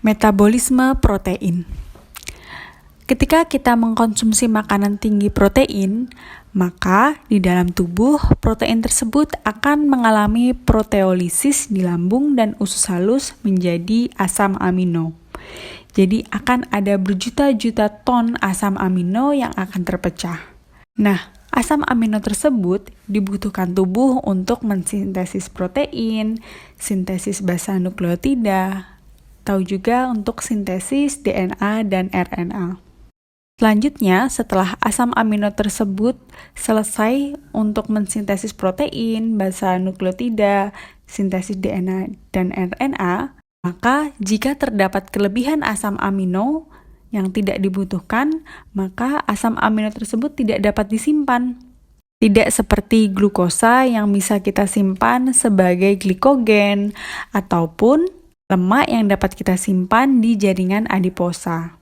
Metabolisme protein. Ketika kita mengkonsumsi makanan tinggi protein, maka di dalam tubuh protein tersebut akan mengalami proteolisis di lambung dan usus halus menjadi asam amino. Jadi akan ada berjuta-juta ton asam amino yang akan terpecah. Nah, asam amino tersebut dibutuhkan tubuh untuk mensintesis protein, sintesis basa nukleotida, tahu juga untuk sintesis DNA dan RNA. Selanjutnya, setelah asam amino tersebut selesai untuk mensintesis protein, basa nukleotida, sintesis DNA dan RNA, maka jika terdapat kelebihan asam amino yang tidak dibutuhkan, maka asam amino tersebut tidak dapat disimpan. Tidak seperti glukosa yang bisa kita simpan sebagai glikogen ataupun lemak yang dapat kita simpan di jaringan adiposa.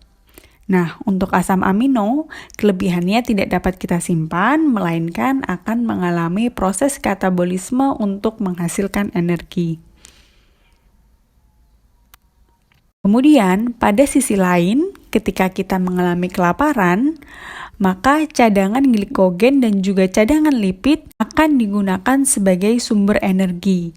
Nah, untuk asam amino, kelebihannya tidak dapat kita simpan, melainkan akan mengalami proses katabolisme untuk menghasilkan energi. Kemudian, pada sisi lain, ketika kita mengalami kelaparan, maka cadangan glikogen dan juga cadangan lipid akan digunakan sebagai sumber energi.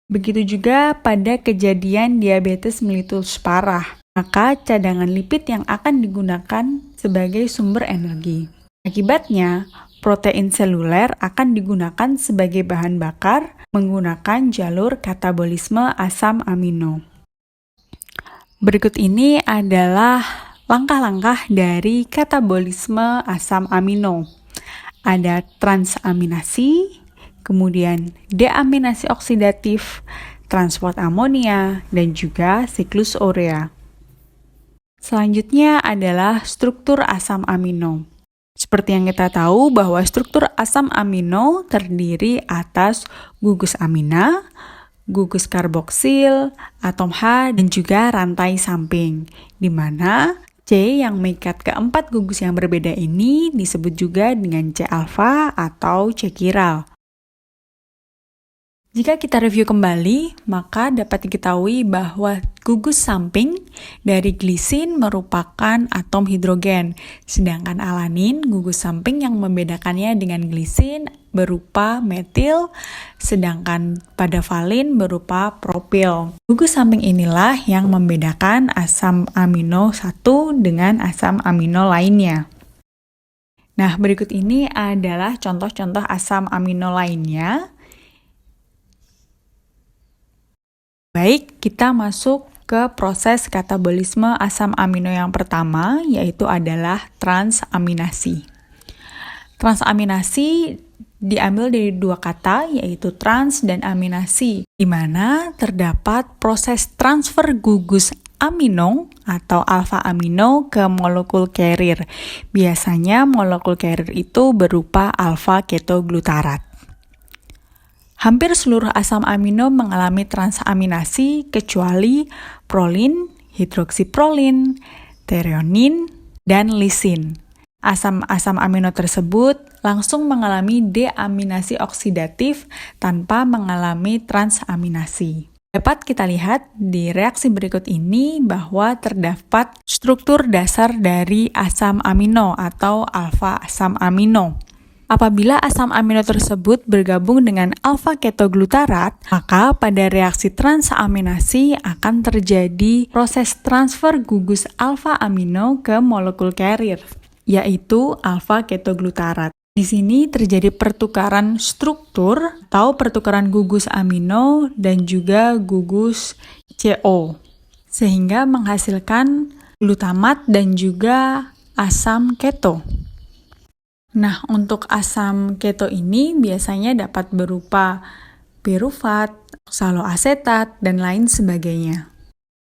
Begitu juga pada kejadian diabetes mellitus parah, maka cadangan lipid yang akan digunakan sebagai sumber energi. Akibatnya, protein seluler akan digunakan sebagai bahan bakar menggunakan jalur katabolisme asam amino. Berikut ini adalah langkah-langkah dari katabolisme asam amino. Ada transaminasi, kemudian deaminasi oksidatif, transport amonia, dan juga siklus urea. Selanjutnya adalah struktur asam amino. Seperti yang kita tahu bahwa struktur asam amino terdiri atas gugus amina, gugus karboksil, atom H, dan juga rantai samping, di mana C yang mengikat keempat gugus yang berbeda ini disebut juga dengan C-alfa atau C-chiral. Jika kita review kembali, maka dapat diketahui bahwa gugus samping dari glisin merupakan atom hidrogen, sedangkan alanin, gugus samping yang membedakannya dengan glisin berupa metil, sedangkan pada valin berupa propil. Gugus samping inilah yang membedakan asam amino 1 dengan asam amino lainnya. Nah, berikut ini adalah contoh-contoh asam amino lainnya. Baik, kita masuk ke proses katabolisme asam amino yang pertama, yaitu adalah transaminasi. Transaminasi diambil dari dua kata, yaitu trans dan aminasi, di mana terdapat proses transfer gugus amino atau alfa amino ke molekul carrier. Biasanya molekul carrier itu berupa alfa ketoglutarat. Hampir seluruh asam amino mengalami transaminasi kecuali prolin, hidroksiprolin, threonin, dan lisin. Asam-asam amino tersebut langsung mengalami deaminasi oksidatif tanpa mengalami transaminasi. Dapat kita lihat di reaksi berikut ini bahwa terdapat struktur dasar dari asam amino atau alfa asam amino. Apabila asam amino tersebut bergabung dengan alfa ketoglutarat, maka pada reaksi transaminasi akan terjadi proses transfer gugus alfa amino ke molekul carrier, yaitu alfa ketoglutarat. Di sini terjadi pertukaran struktur atau pertukaran gugus amino dan juga gugus CO, sehingga menghasilkan glutamat dan juga asam keto. Nah, untuk asam keto ini biasanya dapat berupa pirufat, oksaloasetat, dan lain sebagainya.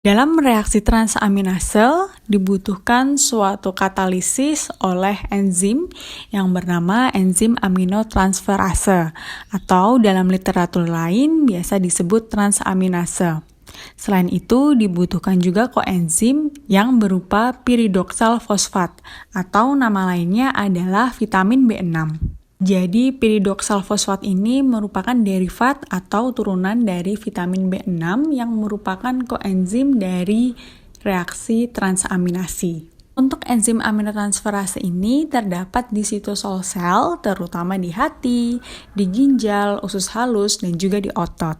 Dalam reaksi transaminase dibutuhkan suatu katalisis oleh enzim yang bernama enzim aminotransferase atau dalam literatur lain biasa disebut transaminase. Selain itu, dibutuhkan juga koenzim yang berupa piridoksal fosfat atau nama lainnya adalah vitamin B6. Jadi, piridoksal fosfat ini merupakan derivat atau turunan dari vitamin B6 yang merupakan koenzim dari reaksi transaminasi. Untuk enzim aminotransferase ini terdapat di sitosol sel, terutama di hati, di ginjal, usus halus, dan juga di otot.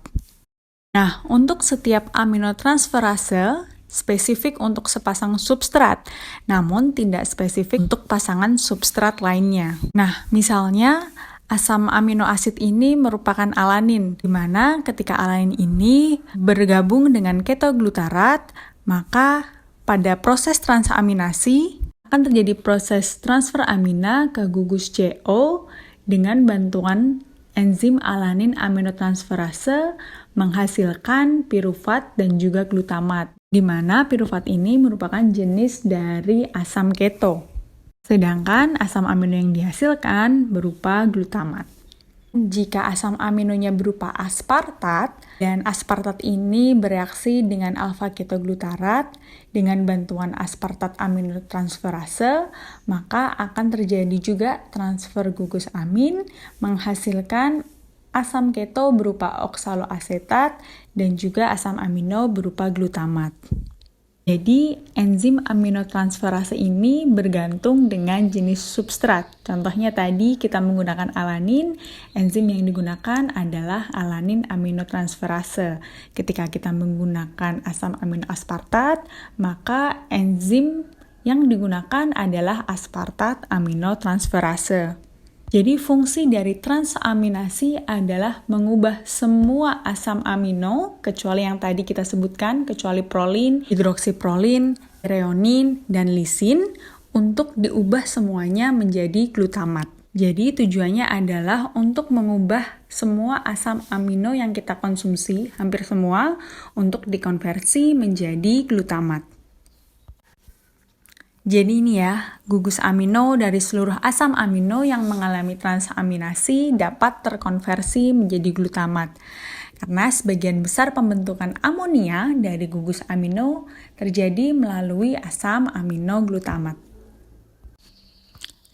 Nah, untuk setiap aminotransferase, spesifik untuk sepasang substrat, namun tidak spesifik untuk pasangan substrat lainnya. Nah, misalnya, asam amino asid ini merupakan alanin, di mana ketika alanin ini bergabung dengan ketoglutarat, maka pada proses transaminasi akan terjadi proses transfer amina ke gugus CO dengan bantuan enzim alanin aminotransferase menghasilkan pirufat dan juga glutamat, di mana pirufat ini merupakan jenis dari asam keto. Sedangkan asam amino yang dihasilkan berupa glutamat. Jika asam aminonya berupa aspartat, dan aspartat ini bereaksi dengan alfa-ketoglutarat dengan bantuan aspartat aminotransferase, maka akan terjadi juga transfer gugus amin menghasilkan asam keto berupa oksaloasetat dan juga asam amino berupa glutamat. Jadi, enzim aminotransferase ini bergantung dengan jenis substrat. Contohnya tadi kita menggunakan alanin, enzim yang digunakan adalah alanin aminotransferase. Ketika kita menggunakan asam amino aspartat, maka enzim yang digunakan adalah aspartat aminotransferase. Jadi fungsi dari transaminasi adalah mengubah semua asam amino, kecuali yang tadi kita sebutkan, kecuali prolin, hidroksiprolin, reonin, dan lisin, untuk diubah semuanya menjadi glutamat. Jadi tujuannya adalah untuk mengubah semua asam amino yang kita konsumsi, hampir semua, untuk dikonversi menjadi glutamat. Jadi ini ya, gugus amino dari seluruh asam amino yang mengalami transaminasi dapat terkonversi menjadi glutamat. Karena sebagian besar pembentukan amonia dari gugus amino terjadi melalui asam amino glutamat.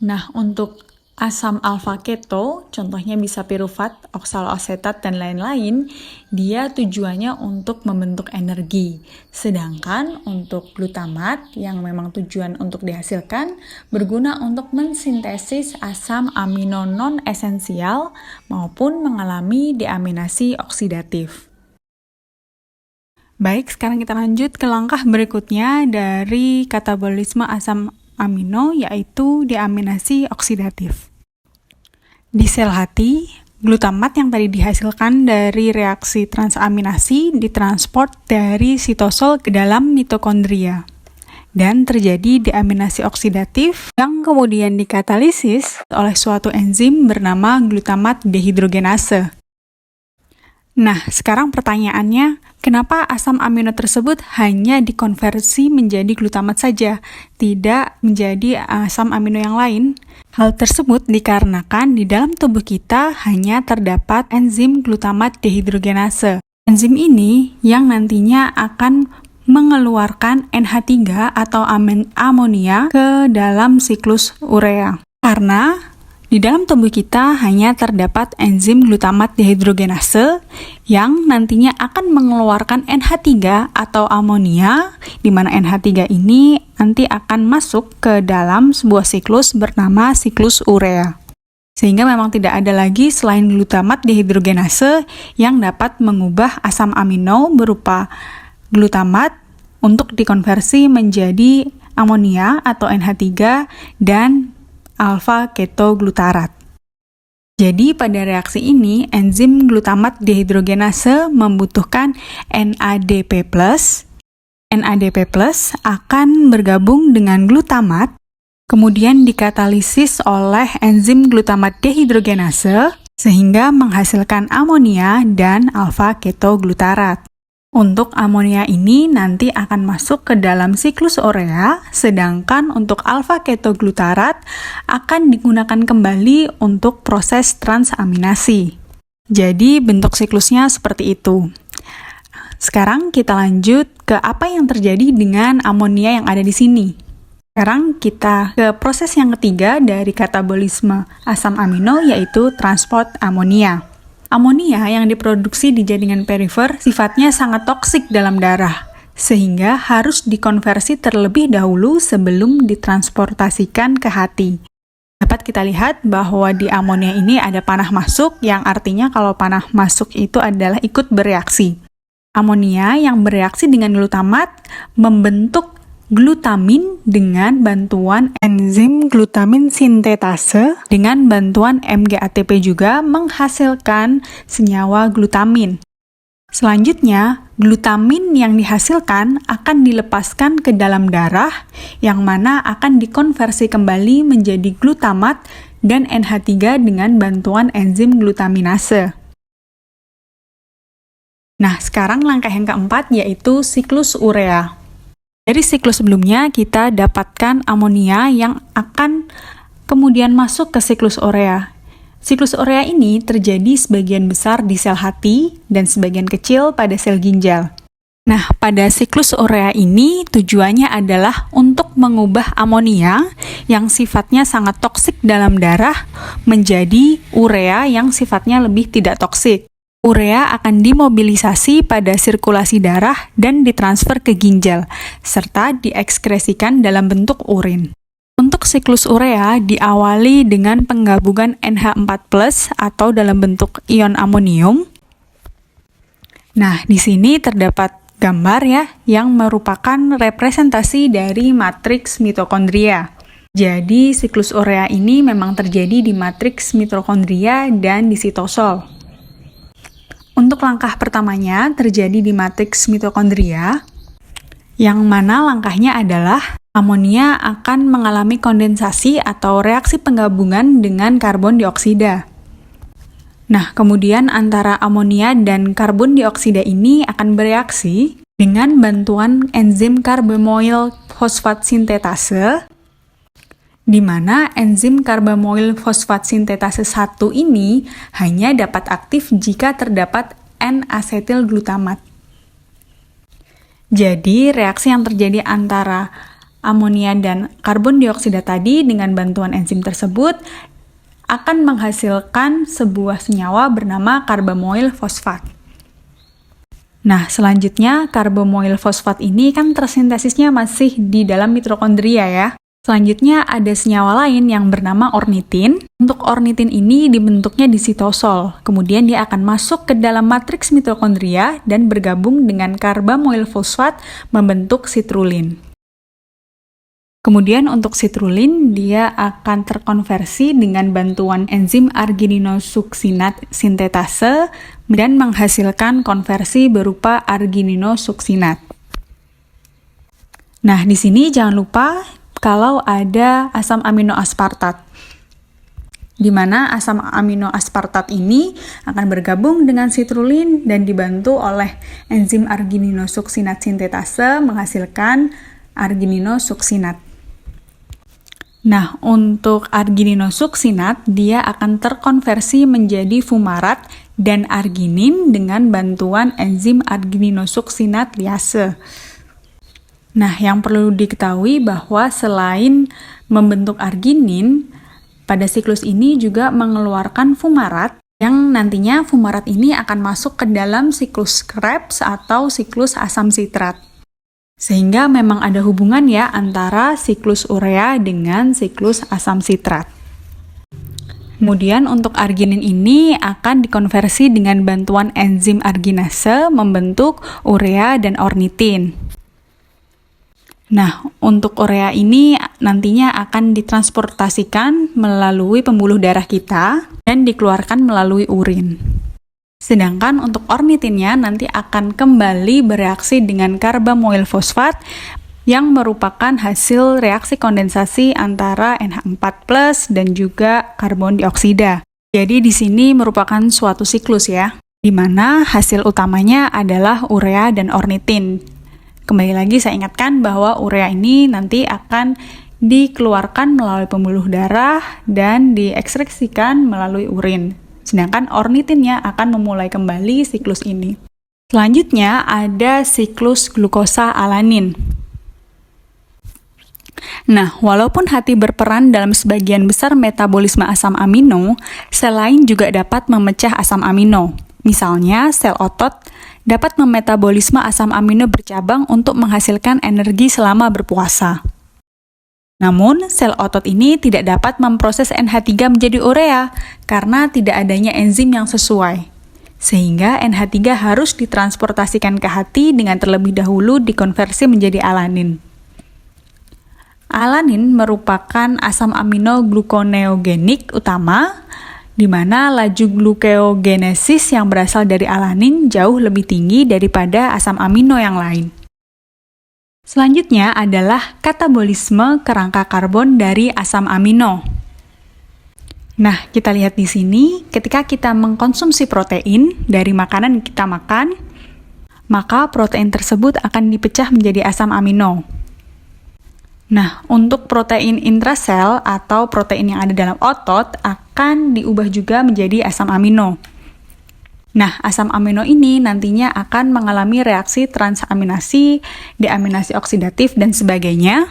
Nah, untuk asam alfa keto, contohnya bisa pirufat, oksaloasetat, dan lain-lain, dia tujuannya untuk membentuk energi. Sedangkan untuk glutamat, yang memang tujuan untuk dihasilkan, berguna untuk mensintesis asam amino non-esensial maupun mengalami deaminasi oksidatif. Baik, sekarang kita lanjut ke langkah berikutnya dari katabolisme asam amino, yaitu deaminasi oksidatif. Di sel hati, glutamat yang tadi dihasilkan dari reaksi transaminasi ditransport dari sitosol ke dalam mitokondria dan terjadi deaminasi oksidatif yang kemudian dikatalisis oleh suatu enzim bernama glutamat dehidrogenase. Nah, sekarang pertanyaannya, kenapa asam amino tersebut hanya dikonversi menjadi glutamat saja, tidak menjadi asam amino yang lain? Hal tersebut dikarenakan di dalam tubuh kita hanya terdapat enzim glutamat dehidrogenase. Enzim ini yang nantinya akan mengeluarkan NH3 atau amonia ke dalam siklus urea. Karena di dalam tubuh kita hanya terdapat enzim glutamat dehidrogenase yang nantinya akan mengeluarkan NH3 atau amonia, di mana NH3 ini nanti akan masuk ke dalam sebuah siklus bernama siklus urea. Sehingga memang tidak ada lagi selain glutamat dehidrogenase yang dapat mengubah asam amino berupa glutamat untuk dikonversi menjadi amonia atau NH3 dan alfa-ketoglutarat. Jadi pada reaksi ini, enzim glutamat dehidrogenase membutuhkan NADP+. NADP+ akan bergabung dengan glutamat, kemudian dikatalisis oleh enzim glutamat dehidrogenase, sehingga menghasilkan amonia dan alfa-ketoglutarat. Untuk amonia ini nanti akan masuk ke dalam siklus urea, sedangkan untuk alfa-ketoglutarat akan digunakan kembali untuk proses transaminasi. Jadi bentuk siklusnya seperti itu. Sekarang kita lanjut ke apa yang terjadi dengan amonia yang ada di sini. Sekarang kita ke proses yang ketiga dari katabolisme asam amino, yaitu transport amonia. Amonia yang diproduksi di jaringan perifer sifatnya sangat toksik dalam darah, sehingga harus dikonversi terlebih dahulu sebelum ditransportasikan ke hati. Dapat kita lihat bahwa di amonia ini ada panah masuk, yang artinya kalau panah masuk itu adalah ikut bereaksi. Amonia yang bereaksi dengan glutamat membentuk glutamin dengan bantuan enzim glutamin sintetase. Dengan bantuan MGATP juga menghasilkan senyawa glutamin. Selanjutnya, glutamin yang dihasilkan akan dilepaskan ke dalam darah, yang mana akan dikonversi kembali menjadi glutamat dan NH3 dengan bantuan enzim glutaminase. Nah, sekarang langkah yang keempat yaitu siklus urea. Dari siklus sebelumnya, kita dapatkan amonia yang akan kemudian masuk ke siklus urea. Siklus urea ini terjadi sebagian besar di sel hati dan sebagian kecil pada sel ginjal. Nah, pada siklus urea ini tujuannya adalah untuk mengubah amonia yang sifatnya sangat toksik dalam darah menjadi urea yang sifatnya lebih tidak toksik. Urea akan dimobilisasi pada sirkulasi darah dan ditransfer ke ginjal, serta diekskresikan dalam bentuk urin. Untuk siklus urea diawali dengan penggabungan NH4+ atau dalam bentuk ion amonium. Nah, di sini terdapat gambar ya, yang merupakan representasi dari matriks mitokondria. Jadi, siklus urea ini memang terjadi di matriks mitokondria dan di sitosol. Untuk langkah pertamanya terjadi di matriks mitokondria, yang mana langkahnya adalah amonia akan mengalami kondensasi atau reaksi penggabungan dengan karbon dioksida. Nah, kemudian antara amonia dan karbon dioksida ini akan bereaksi dengan bantuan enzim karbamoil fosfat sintetase, di mana enzim karbamoil fosfat sintetase 1 ini hanya dapat aktif jika terdapat N-asetil glutamat. Jadi, reaksi yang terjadi antara amonia dan karbon dioksida tadi dengan bantuan enzim tersebut akan menghasilkan sebuah senyawa bernama karbamoil fosfat. Nah, selanjutnya karbamoil fosfat ini kan tersintesisnya masih di dalam mitokondria ya. Selanjutnya ada senyawa lain yang bernama ornitin. Untuk ornitin ini dibentuknya di sitosol. Kemudian dia akan masuk ke dalam matriks mitokondria dan bergabung dengan karbamoil fosfat membentuk sitrulin. Kemudian untuk sitrulin dia akan terkonversi dengan bantuan enzim argininosuksinat sintetase dan menghasilkan konversi berupa argininosuksinat. Nah, di sini jangan lupa kalau ada asam amino aspartat, di mana asam amino aspartat ini akan bergabung dengan sitrulin dan dibantu oleh enzim argininosuksinat sintetase menghasilkan argininosuksinat. Nah, untuk argininosuksinat, dia akan terkonversi menjadi fumarat dan arginin dengan bantuan enzim argininosuksinat liase. Nah, yang perlu diketahui bahwa selain membentuk arginin, pada siklus ini juga mengeluarkan fumarat, yang nantinya fumarat ini akan masuk ke dalam siklus Krebs atau siklus asam sitrat. Sehingga memang ada hubungan ya antara siklus urea dengan siklus asam sitrat. Kemudian untuk arginin ini akan dikonversi dengan bantuan enzim arginase membentuk urea dan ornitin. Nah, untuk urea ini nantinya akan ditransportasikan melalui pembuluh darah kita dan dikeluarkan melalui urin. Sedangkan untuk ornitinnya nanti akan kembali bereaksi dengan karbamoil fosfat yang merupakan hasil reaksi kondensasi antara NH4+ dan juga karbon dioksida. Jadi di sini merupakan suatu siklus ya, di mana hasil utamanya adalah urea dan ornitin. Kembali lagi saya ingatkan bahwa urea ini nanti akan dikeluarkan melalui pembuluh darah dan diekstraksikan melalui urin. Sedangkan ornitinnya akan memulai kembali siklus ini. Selanjutnya ada siklus glukosa alanin. Nah, walaupun hati berperan dalam sebagian besar metabolisme asam amino, sel lain juga dapat memecah asam amino. Misalnya sel otot dapat memetabolisme asam amino bercabang untuk menghasilkan energi selama berpuasa. Namun, sel otot ini tidak dapat memproses NH3 menjadi urea karena tidak adanya enzim yang sesuai. Sehingga NH3 harus ditransportasikan ke hati dengan terlebih dahulu dikonversi menjadi alanin. Alanin merupakan asam amino gluconeogenik utama, di mana laju glucogenesis yang berasal dari alanin jauh lebih tinggi daripada asam amino yang lain. Selanjutnya adalah katabolisme kerangka karbon dari asam amino. Nah, kita lihat di sini, ketika kita mengkonsumsi protein dari makanan yang kita makan, maka protein tersebut akan dipecah menjadi asam amino. Nah, untuk protein intrasel atau protein yang ada dalam otot akan diubah juga menjadi asam amino. Nah, asam amino ini nantinya akan mengalami reaksi transaminasi, deaminasi oksidatif, dan sebagainya,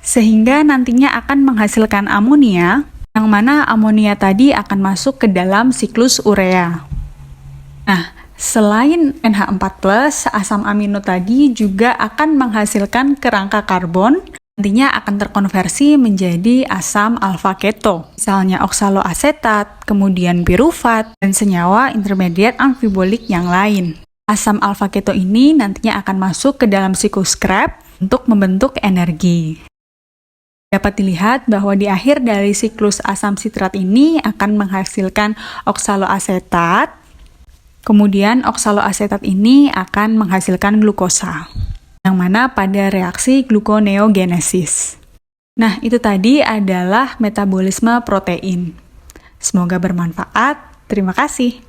sehingga nantinya akan menghasilkan amonia, yang mana amonia tadi akan masuk ke dalam siklus urea. Nah, selain NH4+, asam amino tadi juga akan menghasilkan kerangka karbon, nantinya akan terkonversi menjadi asam alfa keto, misalnya oksaloasetat, kemudian pirufat, dan senyawa intermediate amfibolik yang lain. Asam alfa keto ini nantinya akan masuk ke dalam siklus Krebs untuk membentuk energi. Dapat dilihat bahwa di akhir dari siklus asam sitrat ini akan menghasilkan oksaloasetat, kemudian oksaloasetat ini akan menghasilkan glukosa, yang mana pada reaksi gluconeogenesis. Nah, itu tadi adalah metabolisme protein. Semoga bermanfaat. Terima kasih.